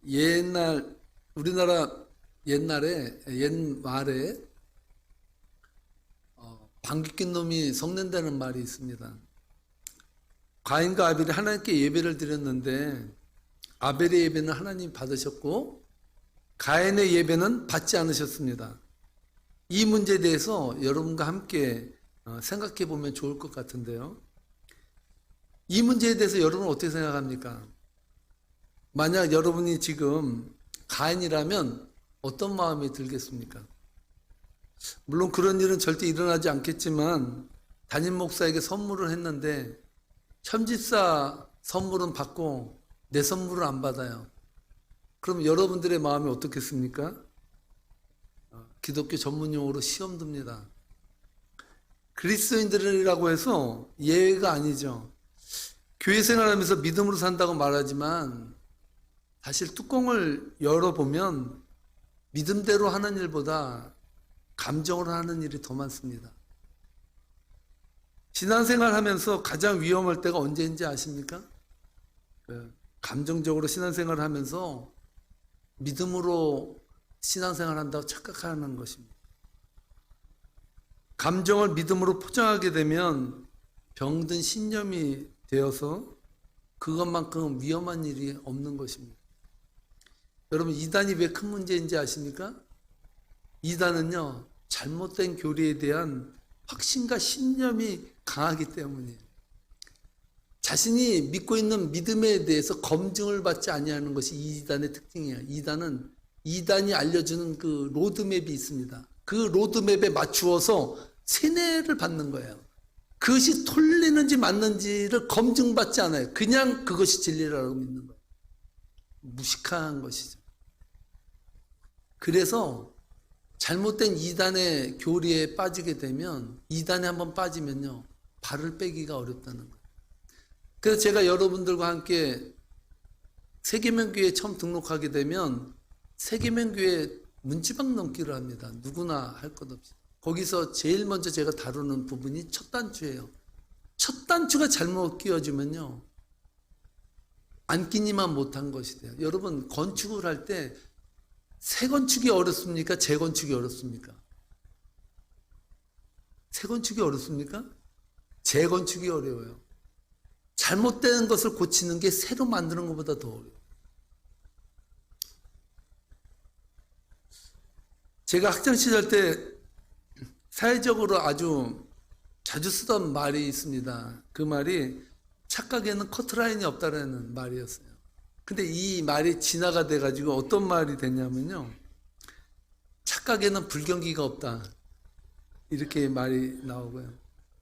옛날 우리나라 옛말에 방귀 낀 놈이 성낸다는 말이 있습니다. 가인과 아벨이 하나님께 예배를 드렸는데 아벨의 예배는 하나님 받으셨고 가인의 예배는 받지 않으셨습니다. 이 문제에 대해서 여러분과 함께 생각해 보면 좋을 것 같은데요. 이 문제에 대해서 여러분은 어떻게 생각합니까? 만약 여러분이 지금 가인이라면 어떤 마음이 들겠습니까? 물론 그런 일은 절대 일어나지 않겠지만 담임 목사에게 선물을 했는데 현집사 선물은 받고 내 선물을 안 받아요. 그럼 여러분들의 마음이 어떻겠습니까? 기독교 전문용어로 시험 듭니다. 그리스도인들이라고 해서 예외가 아니죠. 교회 생활하면서 믿음으로 산다고 말하지만 사실 뚜껑을 열어보면 믿음대로 하는 일보다 감정으로 하는 일이 더 많습니다. 신앙생활 하면서 가장 위험할 때가 언제인지 아십니까? 감정적으로 신앙생활을 하면서 믿음으로 신앙생활 한다고 착각하는 것입니다. 감정을 믿음으로 포장하게 되면 병든 신념이 되어서 그것만큼 위험한 일이 없는 것입니다. 여러분, 이단이 왜 큰 문제인지 아십니까? 이단은요, 잘못된 교리에 대한 확신과 신념이 강하기 때문이에요. 자신이 믿고 있는 믿음에 대해서 검증을 받지 아니하는 것이 이단의 특징이에요. 이단이 알려주는 그 로드맵이 있습니다. 그 로드맵에 맞추어서 세뇌를 받는 거예요. 그것이 틀리는지 맞는지를 검증받지 않아요. 그냥 그것이 진리라고 믿는 거예요. 무식한 것이죠. 그래서 잘못된 이단의 교리에 빠지게 되면, 이단에 한번 빠지면요, 발을 빼기가 어렵다는 거예요. 그래서 제가 여러분들과 함께 세계명교회에 처음 등록하게 되면 세계명교회 문지방 넘기를 합니다. 누구나 할 것 없이. 거기서 제일 먼저 제가 다루는 부분이 첫 단추예요. 첫 단추가 잘못 끼워지면요, 안 끼니만 못한 것이 돼요. 여러분, 건축을 할 때 새 건축이 어렵습니까? 재건축이 어렵습니까? 새 건축이 어렵습니까? 재건축이 어려워요. 잘못된 것을 고치는 게 새로 만드는 것보다 더 어려워요. 제가 학창시절 때 사회적으로 아주 자주 쓰던 말이 있습니다. 그 말이 착각에는 커트라인이 없다라는 말이었어요. 근데 이 말이 진화가 돼가지고 어떤 말이 됐냐면요, 착각에는 불경기가 없다, 이렇게 말이 나오고요.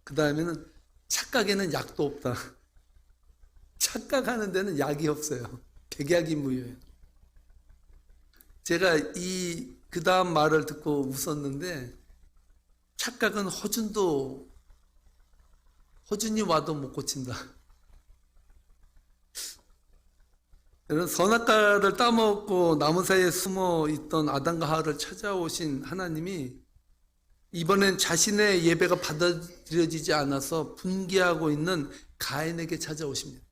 그 다음에는 착각에는 약도 없다. 착각하는 데는 약이 없어요. 백약이 무효예요. 제가 그 다음 말을 듣고 웃었는데, 착각은 허준이 와도 못 고친다. 여러분, 선악과를 따먹고 나무 사이에 숨어 있던 아담과 하와를 찾아오신 하나님이 이번엔 자신의 예배가 받아들여지지 않아서 분개하고 있는 가인에게 찾아오십니다.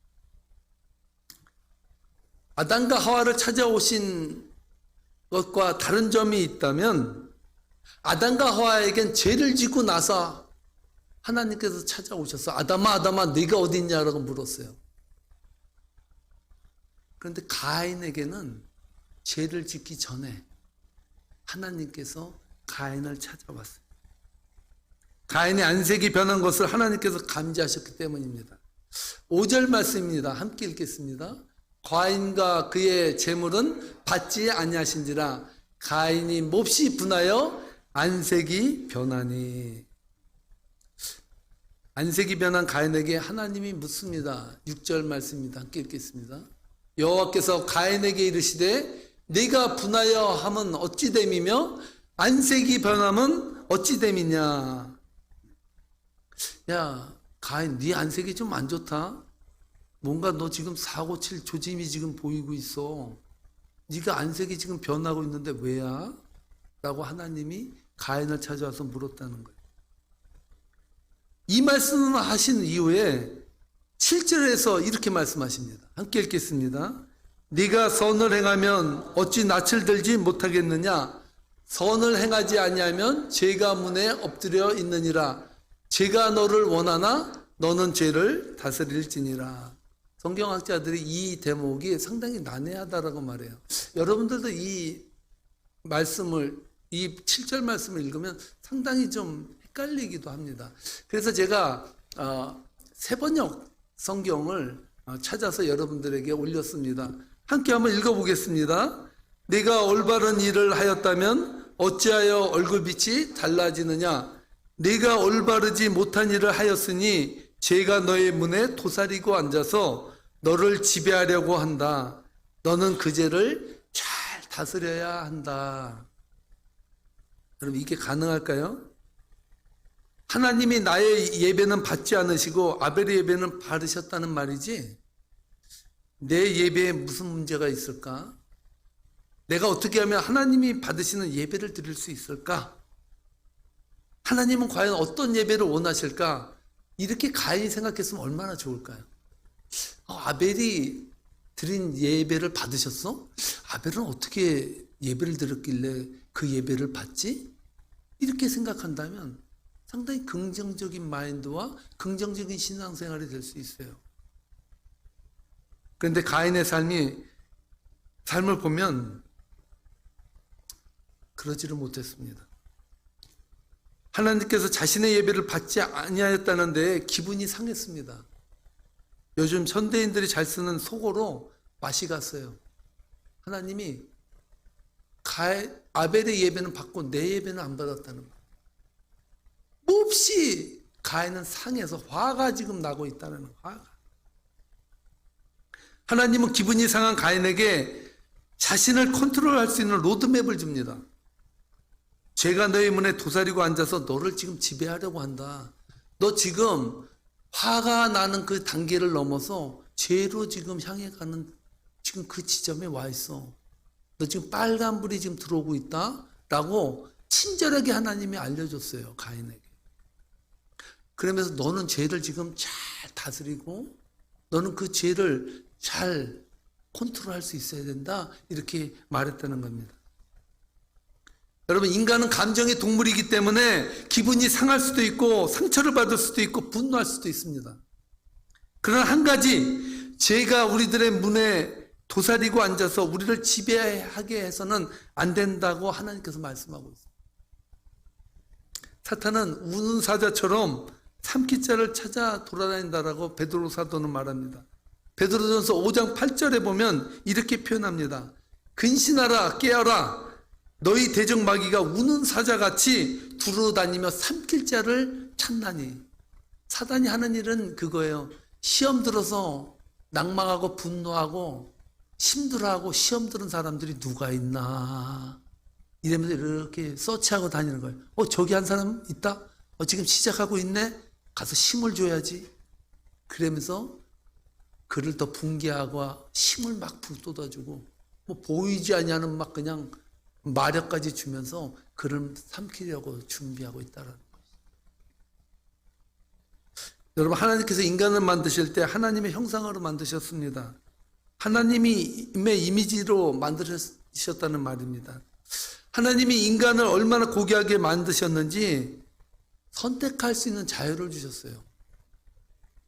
아담과 하와를 찾아오신 것과 다른 점이 있다면, 아담과 하와에겐 죄를 짓고 나서 하나님께서 찾아오셔서 아담아 네가 어디 있냐라고 물었어요. 그런데 가인에게는 죄를 짓기 전에 하나님께서 가인을 찾아왔어요. 가인의 안색이 변한 것을 하나님께서 감지하셨기 때문입니다. 5절 말씀입니다. 함께 읽겠습니다. 가인과 그의 재물은 받지 아니하신지라 가인이 몹시 분하여 안색이 변하니. 안색이 변한 가인에게 하나님이 묻습니다. 6절 말씀입니다. 함께 읽겠습니다. 여호와께서 가인에게 이르시되 네가 분하여 함은 어찌 됨이며 안색이 변함은 어찌 됨이냐. 야 가인, 네 안색이 좀 안 좋다. 뭔가 너 지금 사고 칠 조짐이 지금 보이고 있어. 네가 안색이 지금 변하고 있는데 왜야? 라고 하나님이 가인을 찾아와서 물었다는 거예요. 이 말씀을 하신 이후에 7절에서 이렇게 말씀하십니다. 함께 읽겠습니다. 네가 선을 행하면 어찌 낯을 들지 못하겠느냐? 선을 행하지 아니하면 죄가 문에 엎드려 있느니라. 죄가 너를 원하나 너는 죄를 다스릴지니라. 성경학자들이 이 대목이 상당히 난해하다라고 말해요. 여러분들도 이 말씀을, 이 7절 말씀을 읽으면 상당히 좀 헷갈리기도 합니다. 그래서 제가 세번역 성경을 찾아서 여러분들에게 올렸습니다. 함께 한번 읽어보겠습니다. 네가 올바른 일을 하였다면 어찌하여 얼굴빛이 달라지느냐? 네가 올바르지 못한 일을 하였으니 죄가 너의 문에 도사리고 앉아서 너를 지배하려고 한다. 너는 그 죄를 잘 다스려야 한다. 여러분, 이게 가능할까요? 하나님이 나의 예배는 받지 않으시고 아벨의 예배는 받으셨다는 말이지, 내 예배에 무슨 문제가 있을까? 내가 어떻게 하면 하나님이 받으시는 예배를 드릴 수 있을까? 하나님은 과연 어떤 예배를 원하실까? 이렇게 가인이 생각했으면 얼마나 좋을까요? 아벨이 드린 예배를 받으셨어? 아벨은 어떻게 예배를 드렸길래 그 예배를 받지? 이렇게 생각한다면 상당히 긍정적인 마인드와 긍정적인 신앙생활이 될 수 있어요. 그런데 가인의 삶을 보면 그러지를 못했습니다. 하나님께서 자신의 예배를 받지 아니하였다는 데 기분이 상했습니다. 요즘 현대인들이 잘 쓰는 속어로 맛이 갔어요. 하나님이 아벨의 예배는 받고 내 예배는 안 받았다는 거예요. 몹시 가인은 상해서 화가 지금 나고 있다는 거예요. 화가. 하나님은 기분이 상한 가인에게 자신을 컨트롤할 수 있는 로드맵을 줍니다. 죄가 너의 문에 도사리고 앉아서 너를 지금 지배하려고 한다. 너 지금 화가 나는 그 단계를 넘어서 죄로 지금 향해 가는 지금 그 지점에 와 있어. 너 지금 빨간불이 지금 들어오고 있다. 라고 친절하게 하나님이 알려줬어요. 가인에게. 그러면서 너는 죄를 지금 잘 다스리고 너는 그 죄를 잘 컨트롤할 수 있어야 된다. 이렇게 말했다는 겁니다. 여러분, 인간은 감정의 동물이기 때문에 기분이 상할 수도 있고 상처를 받을 수도 있고 분노할 수도 있습니다. 그러나 한 가지, 죄가 우리들의 문에 도사리고 앉아서 우리를 지배하게 해서는 안 된다고 하나님께서 말씀하고 있습니다. 사탄은 우는 사자처럼 삼키자를 찾아 돌아다닌다라고 베드로 사도는 말합니다. 베드로전서 5장 8절에 보면 이렇게 표현합니다. 근신하라, 깨어라. 너희 대적 마귀가 우는 사자같이 두루다니며 삼킬 자를 찾나니. 사단이 하는 일은 그거예요. 시험 들어서 낭망하고 분노하고 힘들어하고 시험 들은 사람들이 누가 있나 이러면서 이렇게 서치하고 다니는 거예요. 저기 한 사람 있다? 지금 시작하고 있네? 가서 힘을 줘야지. 그러면서 그를 더 붕괴하고 힘을 막 북돋아주고 보이지 아니하는 막 그냥 마력까지 주면서 그를 삼키려고 준비하고 있다는 거예요. 여러분, 하나님께서 인간을 만드실 때 하나님의 형상으로 만드셨습니다. 하나님의 이미지로 만드셨다는 말입니다. 하나님이 인간을 얼마나 고귀하게 만드셨는지 선택할 수 있는 자유를 주셨어요.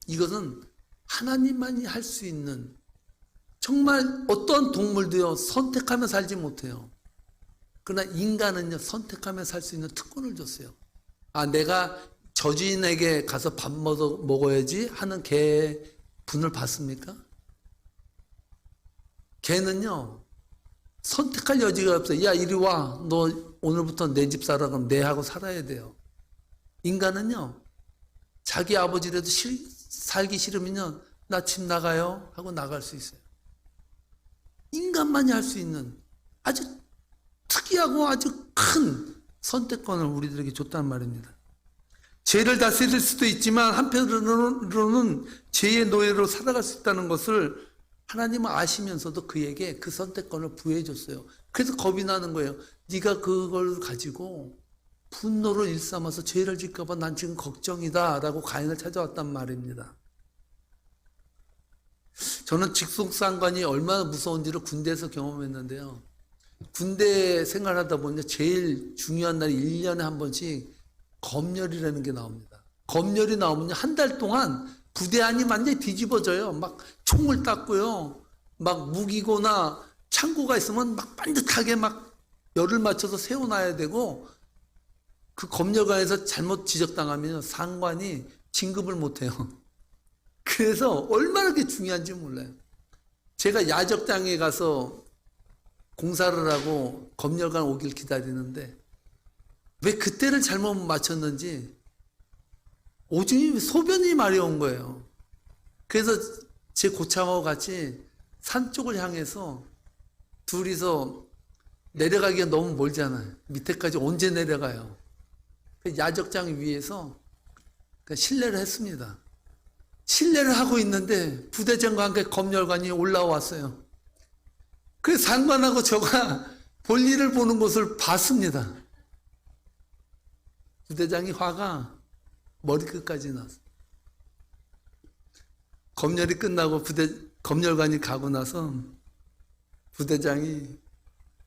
이것은 하나님만이 할 수 있는, 정말 어떤 동물도요 선택하며 살지 못해요. 그러나 인간은요 선택하며 살 수 있는 특권을 줬어요. 내가 저주인에게 가서 밥 먹어야지 하는 개의 분을 봤습니까? 개는요 선택할 여지가 없어요. 야, 이리 와. 너 오늘부터 내 집 살아. 그럼 내하고 살아야 돼요. 인간은요 자기 아버지라도 살기 싫으면요 나 집 나가요 하고 나갈 수 있어요. 인간만이 할 수 있는 아주 특이하고 아주 큰 선택권을 우리들에게 줬단 말입니다. 죄를 다스릴 수도 있지만 한편으로는 죄의 노예로 살아갈 수 있다는 것을 하나님은 아시면서도 그에게 그 선택권을 부여해 줬어요. 그래서 겁이 나는 거예요. 네가 그걸 가지고 분노를 일삼아서 죄를 질까 봐 난 지금 걱정이다 라고 가인을 찾아왔단 말입니다. 저는 직속상관이 얼마나 무서운지를 군대에서 경험했는데요. 군대 생활하다 보면 제일 중요한 날이 1년에 한 번씩 검열이라는 게 나옵니다. 검열이 나오면 한 달 동안 부대 안이 완전히 뒤집어져요. 막 총을 닦고요. 막 무기고나 창고가 있으면 막 반듯하게 막 열을 맞춰서 세워놔야 되고, 그 검열관에서 잘못 지적당하면 상관이 진급을 못해요. 그래서 얼마나 그게 중요한지 몰라요. 제가 야적장에 가서 공사를 하고 검열관 오길 기다리는데 왜 그때를 잘못 맞췄는지 오줌이 소변이 마려운 거예요. 그래서 제 고참하고 같이 산 쪽을 향해서 둘이서 내려가기가 너무 멀잖아요. 밑에까지 언제 내려가요? 야적장 위에서 실례를 했습니다. 실례를 하고 있는데 부대장과 함께 검열관이 올라왔어요. 그 상관하고 저가 볼일을 보는 것을 봤습니다. 부대장이 화가 머리끝까지 났어요. 검열이 끝나고 검열관이 가고 나서 부대장이,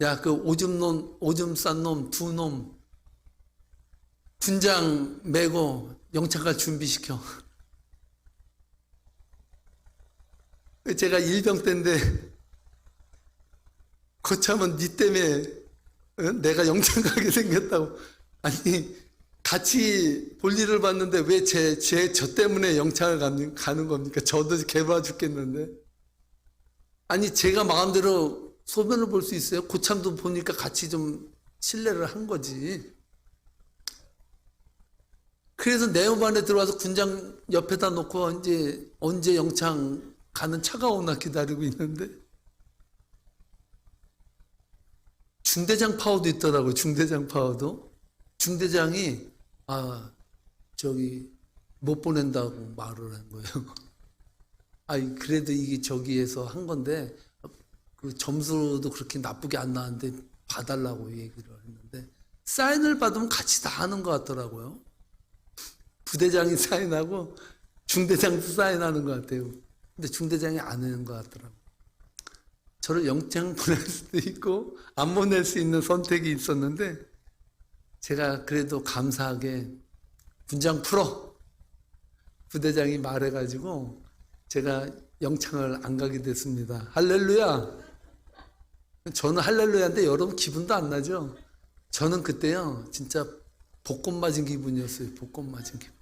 야, 그 오줌 싼 놈 두 놈 군장 메고 영창갈 준비시켜. 제가 일병 때인데 거참은 니 때문에 내가 영창 가게 생겼다고. 아니, 같이 볼일을 봤는데 왜 저 때문에 영창을 가는 겁니까? 저도 개봐 죽겠는데. 아니, 제가 마음대로 소변을 볼 수 있어요? 고참도 보니까 같이 좀 신뢰를 한 거지. 그래서 내후반에 들어와서 군장 옆에다 놓고 이제 언제 영창 가는 차가 오나 기다리고 있는데, 중대장 파워도 있더라고요. 중대장 파워도. 중대장이 못 보낸다고 말을 한 거예요. 아니, 그래도 이게 저기에서 한 건데 그 점수도 그렇게 나쁘게 안 나왔는데 봐달라고 얘기를 했는데, 사인을 받으면 같이 다 하는 것 같더라고요. 부대장이 사인하고 중대장도 사인하는 것 같아요. 근데 중대장이 안 하는 것 같더라고요. 저를 영창 보낼 수도 있고 안 보낼 수 있는 선택이 있었는데, 제가 그래도 감사하게 군장 풀어 부대장이 말해가지고 제가 영창을 안 가게 됐습니다. 할렐루야. 저는 할렐루야인데 여러분 기분도 안 나죠? 저는 그때요 진짜 복권 맞은 기분이었어요. 복권 맞은 기분.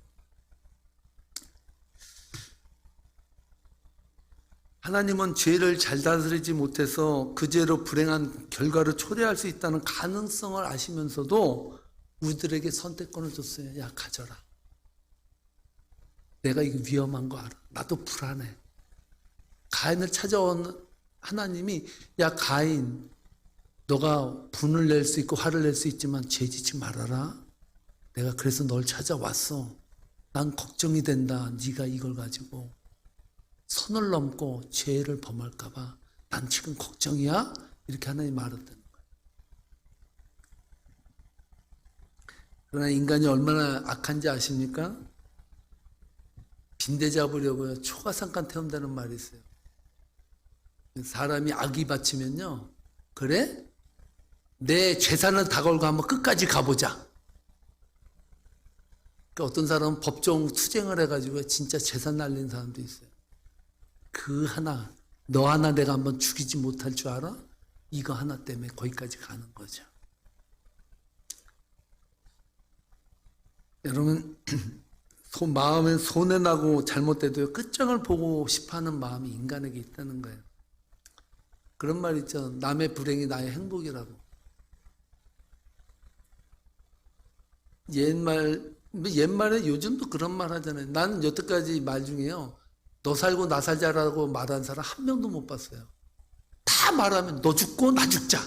하나님은 죄를 잘 다스리지 못해서 그 죄로 불행한 결과를 초래할 수 있다는 가능성을 아시면서도 우리들에게 선택권을 줬어요. 야, 가져라. 내가 이거 위험한 거 알아. 나도 불안해. 가인을 찾아온 하나님이, 야, 가인, 너가 분을 낼 수 있고 화를 낼 수 있지만 죄 짓지 말아라. 내가 그래서 널 찾아왔어. 난 걱정이 된다. 네가 이걸 가지고 선을 넘고 죄를 범할까 봐 난 지금 걱정이야. 이렇게 하나님 말했다는 거예요. 그러나 인간이 얼마나 악한지 아십니까? 빈대 잡으려고 초가삼간 태운다는 말이 있어요. 사람이 악이 바치면요, 그래? 내 재산을 다 걸고 한번 끝까지 가보자. 그러니까 어떤 사람은 법정 투쟁을 해가지고 진짜 재산 날린 사람도 있어요. 그 하나, 너 하나 내가 한번 죽이지 못할 줄 알아? 이거 하나 때문에 거기까지 가는 거죠. 여러분, 마음에 손해나고 잘못돼도 끝장을 보고 싶어하는 마음이 인간에게 있다는 거예요. 그런 말 있죠. 남의 불행이 나의 행복이라고. 옛말에 요즘도 그런 말 하잖아요. 나는 여태까지 말 중에요, 너 살고 나 살자라고 말한 사람 한 명도 못 봤어요. 다 말하면 너 죽고 나 죽자,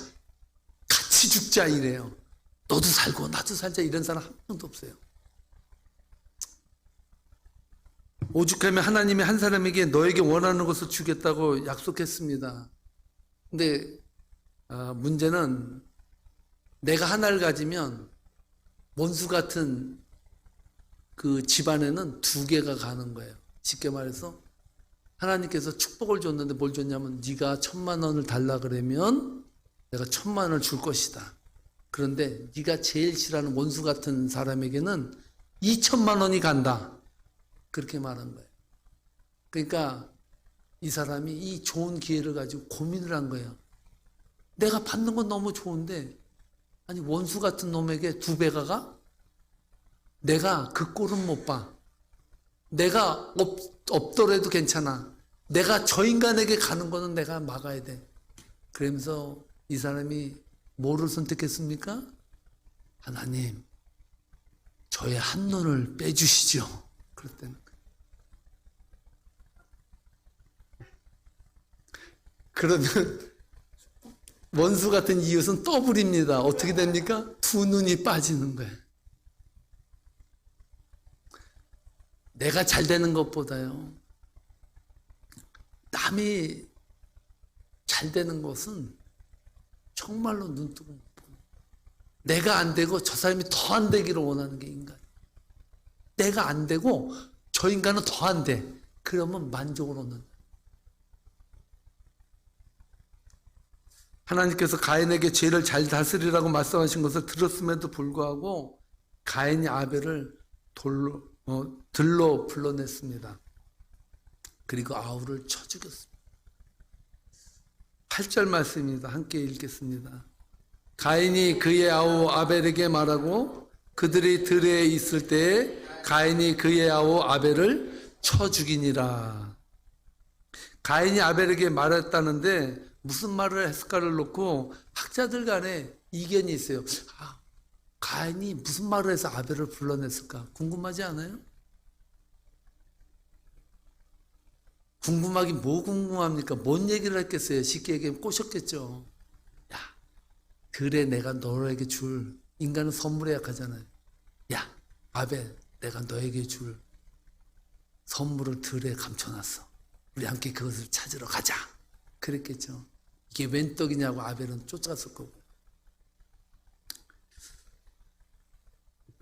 같이 죽자 이래요. 너도 살고 나도 살자 이런 사람 한 명도 없어요. 오죽하면 하나님이 한 사람에게 너에게 원하는 것을 주겠다고 약속했습니다. 근데 문제는 내가 하나를 가지면 원수 같은 그 집안에는 두 개가 가는 거예요. 쉽게 말해서 하나님께서 축복을 줬는데 뭘 줬냐면 네가 1,000,000원을 달라 그러면 내가 1,000,000원을 줄 것이다. 그런데 네가 제일 싫어하는 원수 같은 사람에게는 2,000,000원이 간다. 그렇게 말한 거예요. 그러니까 이 사람이 이 좋은 기회를 가지고 고민을 한 거예요. 내가 받는 건 너무 좋은데 아니 원수 같은 놈에게 2배가 가? 내가 그 꼴은 못 봐. 내가 없더라도 괜찮아. 내가 저 인간에게 가는 거는 내가 막아야 돼. 그러면서 이 사람이 뭐를 선택했습니까? 하나님, 저의 한 눈을 빼주시죠. 그랬다는 거예요. 그러면 원수 같은 이웃은 떠부립니다. 어떻게 됩니까? 2 눈이 빠지는 거예요. 내가 잘 되는 것보다요, 남이 잘 되는 것은 정말로 눈 뜨고 못 보는. 내가 안 되고 저 사람이 더 안 되기를 원하는 게 인간. 내가 안 되고 저 인간은 더 안 돼. 그러면 만족을 얻는. 하나님께서 가인에게 죄를 잘 다스리라고 말씀하신 것을 들었음에도 불구하고 가인이 아벨을 들로 불러냈습니다. 그리고 아우를 쳐 죽였습니다. 8절 말씀입니다. 함께 읽겠습니다. 가인이 그의 아우 아벨에게 말하고 그들이 들에 있을 때에 가인이 그의 아우 아벨을 쳐 죽이니라. 가인이 아벨에게 말했다는데 무슨 말을 했을까를 놓고 학자들 간에 이견이 있어요. 가인이 무슨 말을 해서 아벨을 불러냈을까? 궁금하지 않아요? 궁금하긴 뭐 궁금합니까? 뭔 얘기를 했겠어요? 쉽게 얘기하면 꼬셨겠죠. 야, 들에 내가 너에게 줄, 인간은 선물에 약하잖아요. 야, 아벨, 내가 너에게 줄 선물을 들에 감춰놨어. 우리 함께 그것을 찾으러 가자. 그랬겠죠. 이게 웬 떡이냐고 아벨은 쫓아갔을 거고.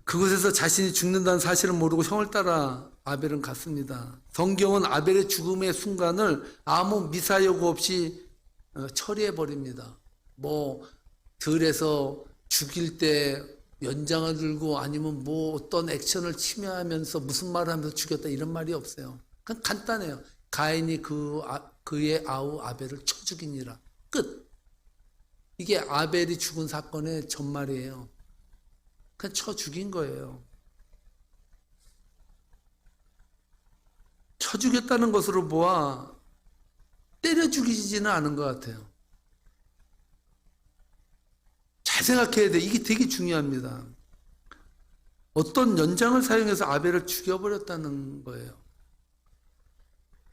그곳에서 자신이 죽는다는 사실을 모르고 형을 따라 아벨은 갔습니다. 성경은 아벨의 죽음의 순간을 아무 미사여구 없이 처리해 버립니다. 뭐 들에서 죽일 때 연장을 들고 아니면 뭐 어떤 액션을 침해하면서 무슨 말을 하면서 죽였다 이런 말이 없어요. 그냥 간단해요. 가인이 그의 아우 아벨을 쳐 죽이니라. 끝. 이게 아벨이 죽은 사건의 전말이에요. 그냥 쳐 죽인 거예요. 쳐 죽였다는 것으로 보아 때려 죽이지는 않은 것 같아요. 잘 생각해야 돼. 이게 되게 중요합니다. 어떤 연장을 사용해서 아벨을 죽여버렸다는 거예요.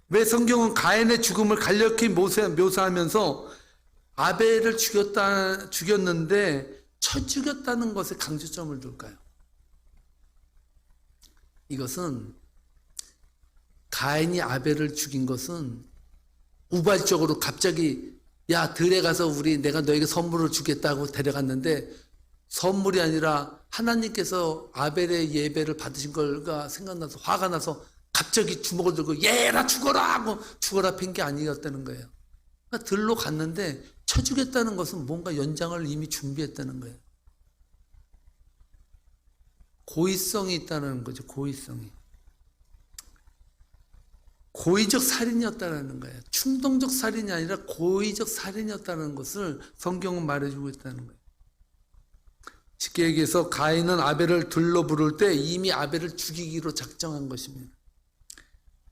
왜 성경은 가인의 죽음을 간략히 묘사하면서 아벨을 죽였는데 쳐 죽였다는 것에 강조점을 둘까요? 이것은 가인이 아벨을 죽인 것은 우발적으로 갑자기 야 들에 가서 내가 너에게 선물을 주겠다고 데려갔는데 선물이 아니라 하나님께서 아벨의 예배를 받으신 걸가 생각나서 화가 나서 갑자기 주먹을 들고 얘라 죽어라 하고 죽어라 팬 게 아니었다는 거예요. 그러니까 들로 갔는데 쳐 죽였다는 것은 뭔가 연장을 이미 준비했다는 거예요. 고의성이 있다는 거죠. 고의성이. 고의적 살인이었다는 거예요. 충동적 살인이 아니라 고의적 살인이었다는 것을 성경은 말해주고 있다는 거예요. 쉽게 얘기해서 가인은 아벨을 들로 부를 때 이미 아벨을 죽이기로 작정한 것입니다.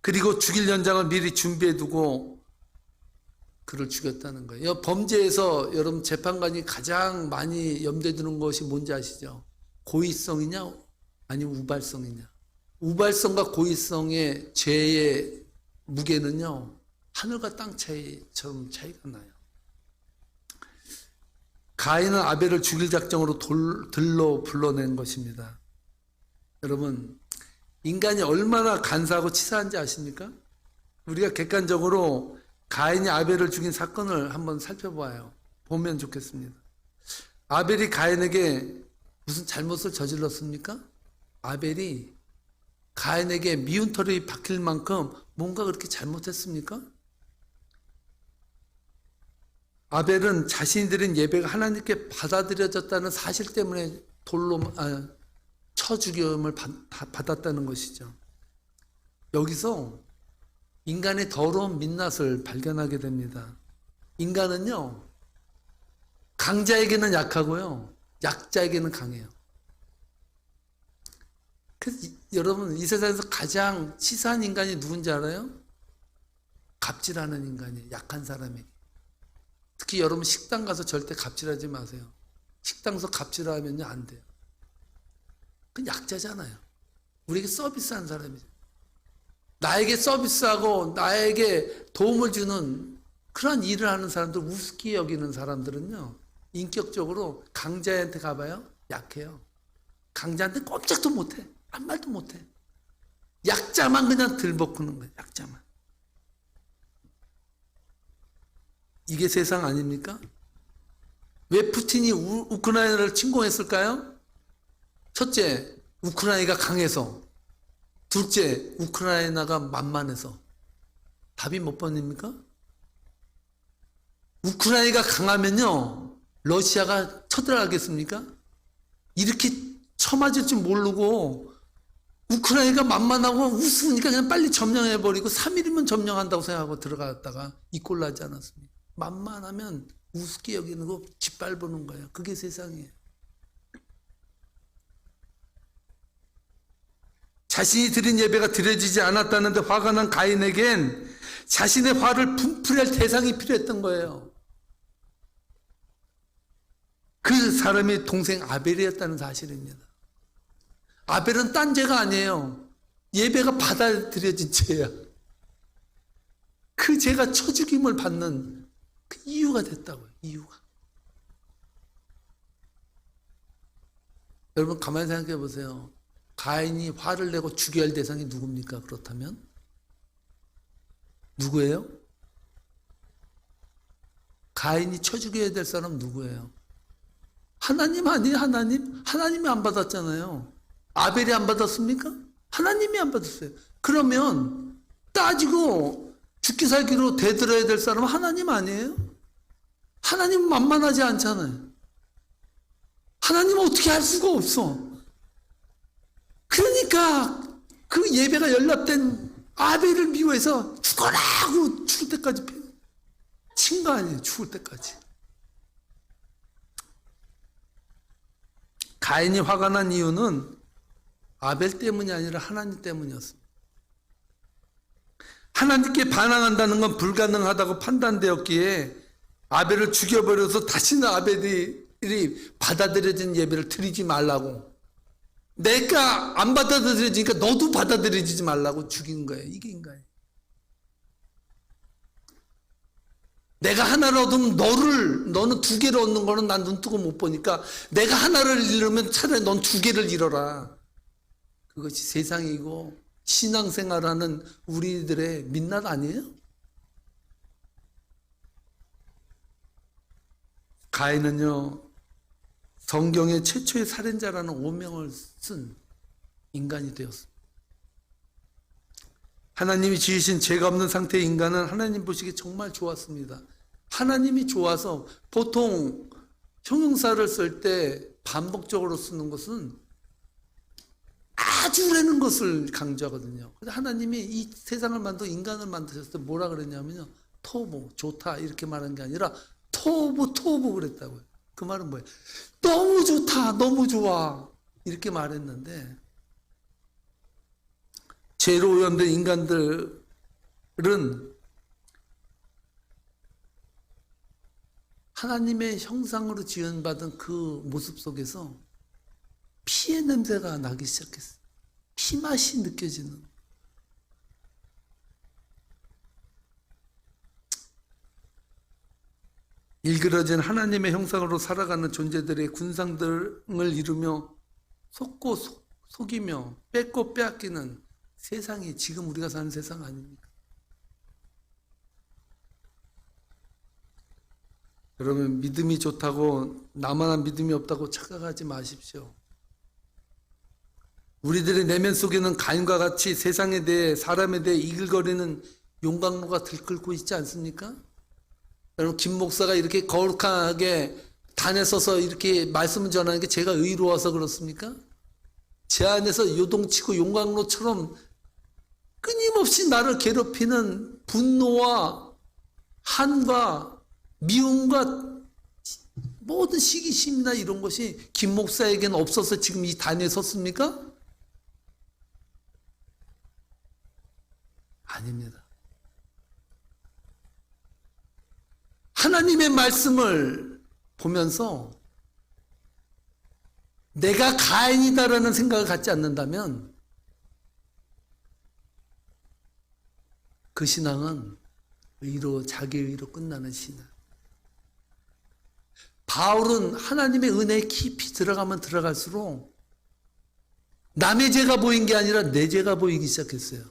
그리고 죽일 연장을 미리 준비해두고 그를 죽였다는 거예요. 범죄에서 여러분 재판관이 가장 많이 염두에 두는 것이 뭔지 아시죠? 고의성이냐 아니면 우발성이냐. 우발성과 고의성의 죄의 무게는요 하늘과 땅 차이처럼 차이가 나요. 가인은 아벨을 죽일 작정으로 들로 불러낸 것입니다. 여러분 인간이 얼마나 간사하고 치사한지 아십니까? 우리가 객관적으로 가인이 아벨을 죽인 사건을 한번 살펴봐요. 보면 좋겠습니다. 아벨이 가인에게 무슨 잘못을 저질렀습니까? 아벨이 가인에게 미운 털이 박힐 만큼 뭔가 그렇게 잘못했습니까? 아벨은 자신이 드린 예배가 하나님께 받아들여졌다는 사실 때문에 돌로 쳐 죽임을 받았다는 것이죠. 여기서 인간의 더러운 민낯을 발견하게 됩니다. 인간은요, 강자에게는 약하고요, 약자에게는 강해요. 그래서 여러분, 이 세상에서 가장 치사한 인간이 누군지 알아요? 갑질하는 인간이에요. 약한 사람에게. 특히 여러분 식당 가서 절대 갑질하지 마세요. 식당에서 갑질하면요, 안 돼요. 그건 약자잖아요. 우리에게 서비스하는 사람이죠. 나에게 서비스하고 나에게 도움을 주는 그런 일을 하는 사람들, 우습게 여기는 사람들은요, 인격적으로 강자한테 가봐요, 약해요. 강자한테 꼼짝도 못해. 한 말도 못해. 약자만 그냥 들볶는 거예요. 약자만. 이게 세상 아닙니까? 왜 푸틴이 우크라이나를 침공했을까요? 첫째, 우크라이나가 강해서. 둘째, 우크라이나가 만만해서. 답이 몇 번입니까? 우크라이나가 강하면요, 러시아가 쳐들어가겠습니까? 이렇게 쳐맞을 줄 모르고 우크라이나가 만만하고 우스우니까 그냥 빨리 점령해버리고 3일이면 점령한다고 생각하고 들어갔다가 이 꼴 나지 않았습니까? 만만하면 우습게 여기는 거 짓밟는 거예요. 그게 세상이에요. 자신이 드린 예배가 드려지지 않았다는데 화가 난 가인에겐 자신의 화를 분풀이할 대상이 필요했던 거예요. 그 사람이 동생 아벨이었다는 사실입니다. 아벨은 딴 죄가 아니에요. 예배가 받아들여진 죄야. 그 죄가 쳐죽임을 받는 그 이유가 됐다고요. 이유가. 여러분 가만히 생각해 보세요. 가인이 화를 내고 죽여야 할 대상이 누굽니까? 그렇다면 누구예요? 가인이 쳐 죽여야 될 사람 누구예요? 하나님 아니에요? 하나님? 하나님이 안 받았잖아요. 아벨이 안 받았습니까? 하나님이 안 받았어요. 그러면 따지고 죽기 살기로 대들어야 될 사람은 하나님 아니에요? 하나님은 만만하지 않잖아요. 하나님은 어떻게 할 수가 없어. 그러니까 그 예배가 연락된 아벨을 미워해서 죽어라 하고 죽을 때까지 친 거 아니에요. 죽을 때까지. 가인이 화가 난 이유는 아벨 때문이 아니라 하나님 때문이었습니다. 하나님께 반항한다는 건 불가능하다고 판단되었기에 아벨을 죽여버려서 다시는 아벨이 받아들여진 예배를 드리지 말라고, 내가 안 받아들여지니까 너도 받아들여지지 말라고 죽인 거예요. 이게 인간이에요. 내가 하나를 얻으면 너는 두 개를 얻는 거는 난 눈 뜨고 못 보니까 내가 하나를 잃으면 차라리 넌 두 개를 잃어라. 그것이 세상이고 신앙생활하는 우리들의 민낯 아니에요? 가인은요, 성경의 최초의 살인자라는 오명을 쓴 인간이 되었습니다. 하나님이 지으신 죄가 없는 상태의 인간은 하나님 보시기에 정말 좋았습니다. 하나님이 좋아서 보통 형용사를 쓸 때 반복적으로 쓰는 것은 아주라는 것을 강조하거든요. 근데 하나님이 이 세상을 만들고 인간을 만드셨을 때 뭐라 그랬냐면요, 토부, 좋다 이렇게 말한 게 아니라 토부 그랬다고요. 그 말은 뭐예요? 너무 좋다, 너무 좋아 이렇게 말했는데, 죄로 오염된 인간들은 하나님의 형상으로 지원받은 그 모습 속에서 피의 냄새가 나기 시작했어요. 피맛이 느껴지는. 일그러진 하나님의 형상으로 살아가는 존재들의 군상들을 이루며 속고 속이며 뺏고 빼앗기는 세상이 지금 우리가 사는 세상 아닙니까? 여러분, 믿음이 좋다고 나만한 믿음이 없다고 착각하지 마십시오. 우리들의 내면 속에는 가인과 같이 세상에 대해 사람에 대해 이글거리는 용광로가 들끓고 있지 않습니까? 여러분, 김 목사가 이렇게 거룩하게 단에 서서 이렇게 말씀을 전하는 게 제가 의로워서 그렇습니까? 제 안에서 요동치고 용광로처럼 끊임없이 나를 괴롭히는 분노와 한과 미움과 모든 시기심이나 이런 것이 김 목사에게는 없어서 지금 이 단에 섰습니까? 아닙니다. 하나님의 말씀을 보면서 내가 가인이다라는 생각을 갖지 않는다면 그 신앙은 자기 의로 끝나는 신앙. 바울은 하나님의 은혜에 깊이 들어가면 들어갈수록 남의 죄가 보인 게 아니라 내 죄가 보이기 시작했어요.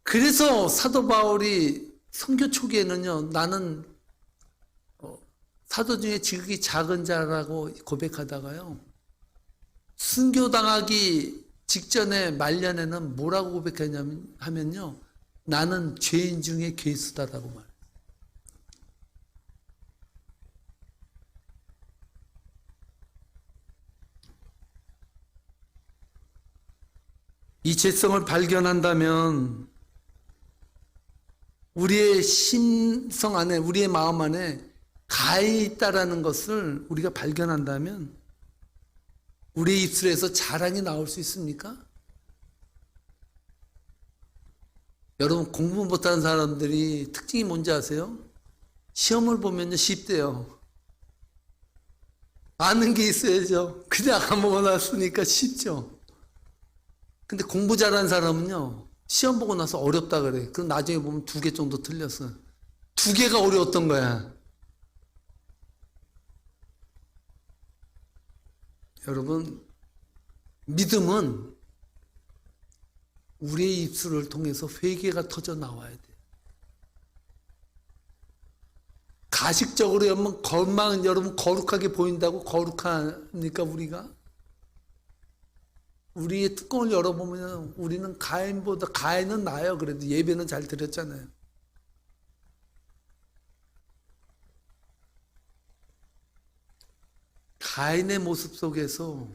그래서 사도 바울이 선교 초기에는요, 나는 사도 중에 지극히 작은 자라고 고백하다가요, 순교당하기 직전에 말년에는 뭐라고 고백하냐면요, 나는 죄인 중에 괴수다라고 말해요. 이 죄성을 발견한다면 우리의 심성 안에, 우리의 마음 안에 가인이 있다라는 것을 우리가 발견한다면 우리의 입술에서 자랑이 나올 수 있습니까? 여러분, 공부 못하는 사람들이 특징이 뭔지 아세요? 시험을 보면요, 쉽대요. 아는 게 있어야죠. 그냥 아무거나 쓰니까 쉽죠. 근데 공부 잘하는 사람은요, 시험 보고 나서 어렵다 그래. 그럼 나중에 보면 2개 정도 틀렸어. 2개가 어려웠던 거야. 여러분, 믿음은 우리의 입술을 통해서 회개가 터져 나와야 돼. 가식적으로 여러분, 겉망은 여러분 거룩하게 보인다고 거룩합니까, 우리가? 우리의 뚜껑을 열어보면 우리는 가인은 나아요. 그래도 예배는 잘 드렸잖아요. 가인의 모습 속에서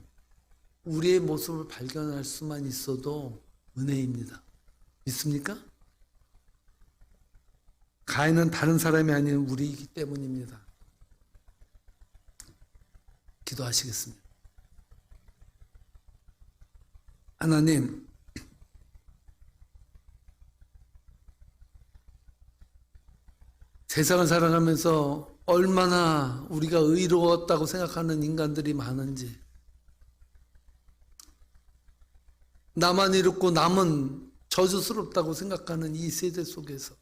우리의 모습을 발견할 수만 있어도 은혜입니다. 믿습니까? 가인은 다른 사람이 아닌 우리이기 때문입니다. 기도하시겠습니다. 하나님, 세상을 살아가면서 얼마나 우리가 의로웠다고 생각하는 인간들이 많은지, 나만 이롭고 남은 저주스럽다고 생각하는 이 세대 속에서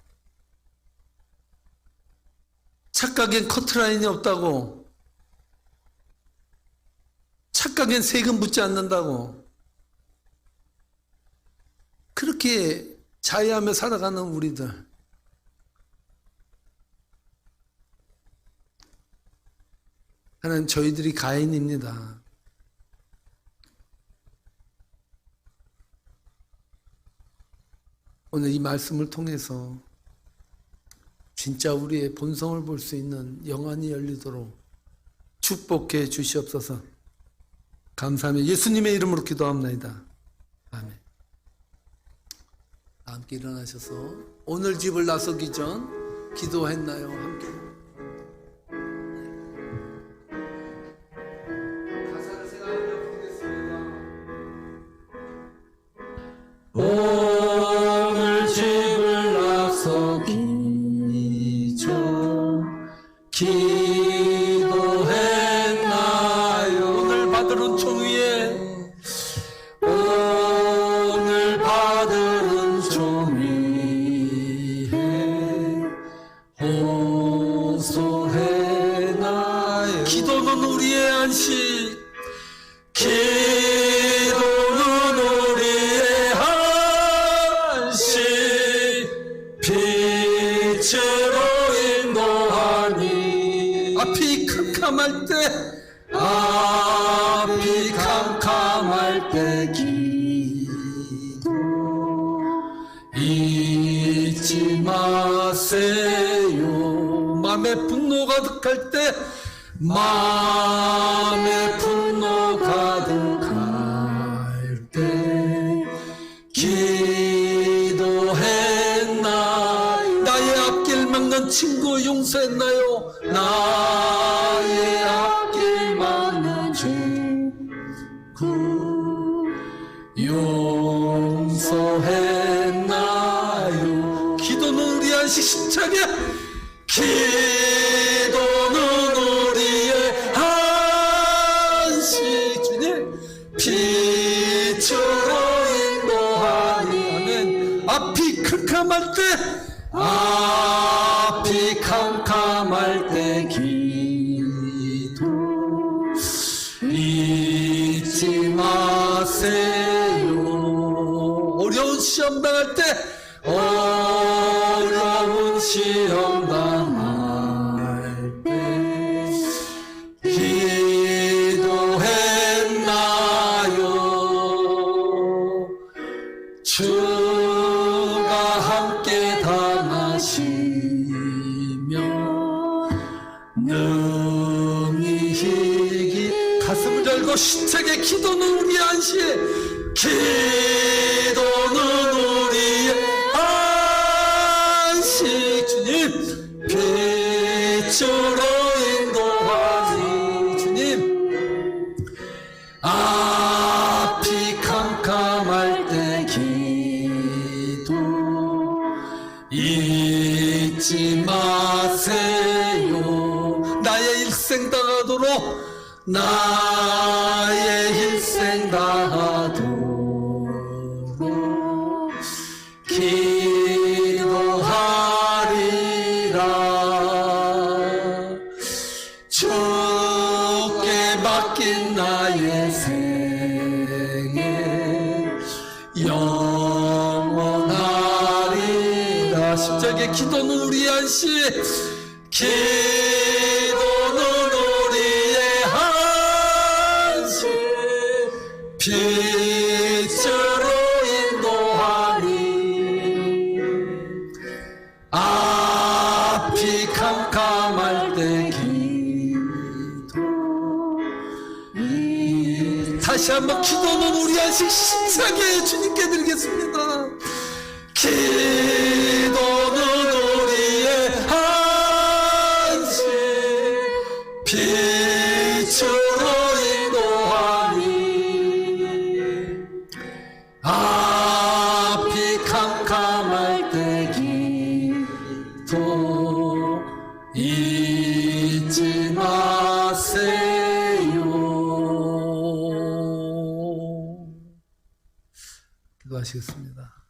착각엔 커트라인이 없다고, 착각엔 세금 묻지 않는다고, 그렇게 자해하며 살아가는 우리들, 하나님, 저희들이 가인입니다. 오늘 이 말씀을 통해서 진짜 우리의 본성을 볼 수 있는 영안이 열리도록 축복해 주시옵소서. 감사하며 예수님의 이름으로 기도합니다. 아멘. 함께 일어나셔서 오늘 집을 나서기 전 기도했나요? 함께. 가사를 생각하며 부르겠습니다. 오늘 집을 나서기 전 기도했나요? 오늘 받을 은총 위에 기도는 우리의 안식, 기도는 우리의 안식, 빛으로 인도하니 앞이 캄캄할 때 앞이 캄캄할 때 기도 잊지 마세요. 마음에 분노 가득할 때, 마음에 분노 가득할 때 기도했나요? 나의 앞길 막는 친구 용서했나요? 나의 앞길 막는 친구 용서했나요? 기도는 우리 안식 심차게, 기도는 우리의 안식. 주님 빛으로 인도하니. 아멘. 앞이 캄캄할 때, 앞이 캄캄할 때 기도 잊지 마세요. 어려운 시험 당할 때, 어려운 시험 당할 때 기도했나요? 주가 함께 당하시며 능히 이기. 가슴을 열고 힘차게, 기도는 우리의 안식, 기도는 우리의 안식. 주님 빛으로 인도하니. 주님 앞이 캄캄할 때 기도 잊지 마세요. 나의 일생 다하도록, 나의 일생 다하도록 기도하리라. 주께 맡긴 나의 생애 영원하리라. 십자가의 기도는 우리의 안식, 기도는 우리의 안식, 빛으로 인도하리. 앞이 캄캄할 때 기도. 다시 한번 기도는 우리 안식 심차게 주님께 드리겠습니다. 기도는 우리의 안식, 빛으로 인도하니. 앞이 캄캄할 때 기도 잊지 마세요. 기도하시겠습니다.